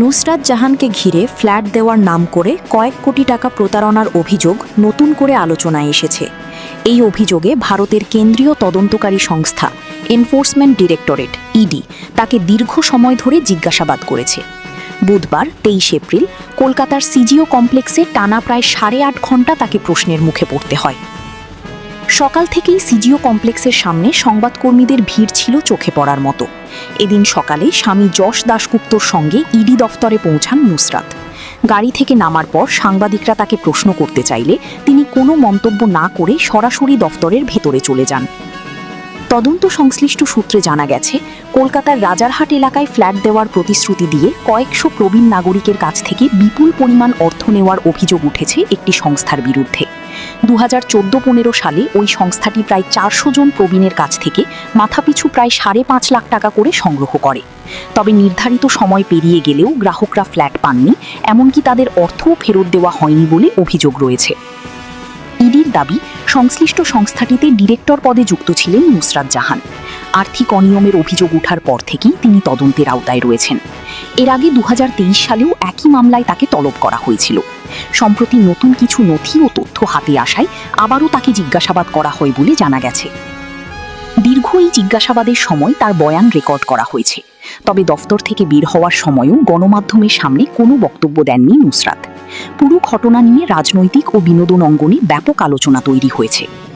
নুসরাত জাহানকে ঘিরে ফ্ল্যাট দেওয়ার নাম করে কয়েক কোটি টাকা প্রতারণার অভিযোগ নতুন করে আলোচনায় এসেছে। এই অভিযোগে ভারতের কেন্দ্রীয় তদন্তকারী সংস্থা এনফোর্সমেন্ট ডিরেক্টরেট ইডি তাকে দীর্ঘ সময় ধরে জিজ্ঞাসাবাদ করেছে। বুধবার 23 এপ্রিল কলকাতার সিজিও কমপ্লেক্সে টানা প্রায় 8.5 ঘণ্টা তাকে প্রশ্নের মুখে পড়তে হয়। সকাল থেকেই সিজিও কমপ্লেক্সের সামনে সংবাদকর্মীদের ভিড় ছিল চোখে পড়ার মতো। এদিন সকালে স্বামী যশ দাশগুপ্তর সঙ্গে ইডি দফতরে পৌঁছান নুসরাত। গাড়ি থেকে নামার পর সাংবাদিকরা তাকে প্রশ্ন করতে চাইলে তিনি কোনো মন্তব্য না করে সরাসরি দফতরের ভেতরে চলে যান। তদন্ত সংশ্লিষ্ট সূত্রে জানা গেছে, কলকাতার রাজারহাট এলাকায় ফ্ল্যাট দেওয়ার প্রতিশ্রুতি দিয়ে কয়েকশো প্রবীণ নাগরিকের কাছ থেকে বিপুল পরিমাণ অর্থ নেওয়ার অভিযোগ উঠেছে একটি সংস্থার বিরুদ্ধে। 2014-15 সালে ওই সংস্থাটি প্রায় 400 জন প্রবীণের কাছ থেকে মাথাপিছু প্রায় 5.5 লাখ টাকা করে সংগ্রহ করে। তবে নির্ধারিত সময় পেরিয়ে গেলেও গ্রাহকরা ফ্ল্যাট পাননি, এমনকি তাদের অর্থও ফেরত দেওয়া হয়নি বলে অভিযোগ রয়েছে। ইডির দাবি, সংশ্লিষ্ট সংস্থাটিতে ডিরেক্টর পদে যুক্ত ছিলেন নুসরাত জাহান। আর্থিক অনিয়মের অভিযোগ ওঠার পর থেকেই তিনি তদন্তের আওতায় রয়েছেন। এর আগে 2023 সালেও একই মামলায় তাকে তলব করা হয়েছিল। সম্প্রতি নতুন কিছু নথি ও তথ্য হাতে আসায় আবারও তাকে জিজ্ঞাসাবাদ করা হয় বলে জানা গেছে। দীর্ঘ এই জিজ্ঞাসাবাদের সময় তার বয়ান রেকর্ড করা হয়েছে। তবে দফতর থেকে বের হওয়ার সময়ও গণমাধ্যমের সামনে কোনো বক্তব্য দেননি নুসরাত। পুরো ঘটনা নিয়ে রাজনৈতিক ও বিনোদন অঙ্গনে ব্যাপক আলোচনা তৈরি হয়েছে।